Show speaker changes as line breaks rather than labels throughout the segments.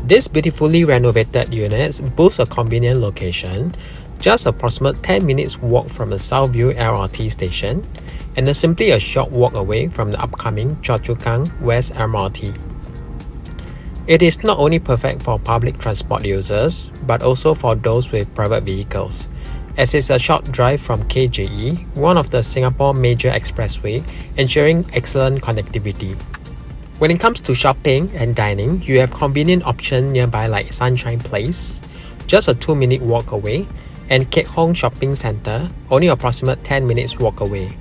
These beautifully renovated units boast a convenient location, just approximate 10 minutes walk from the Southview LRT station, and simply a short walk away from the upcoming Choa Chu Kang West MRT. It is not only perfect for public transport users, but also for those with private vehicles, as it's a short drive from KJE, one of the Singapore major expressway, ensuring excellent connectivity. When it comes to shopping and dining, you have convenient options nearby like Sunshine Place, just a 2-minute walk away, and Keat Hong Shopping Centre, only approximate 10 minutes walk away.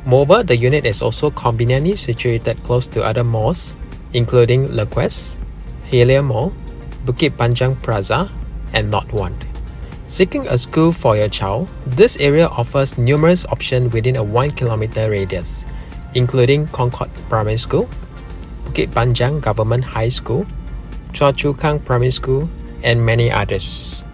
Moreover, the unit is also conveniently situated close to other malls, including Le Quest, Helia Mall, Bukit Panjang Plaza, and Lot 1. Seeking a school for your child, this area offers numerous options within a 1-kilometer radius, including Concord Primary School, Bukit Panjang Government High School, Choa Chu Kang Primary School, and many others.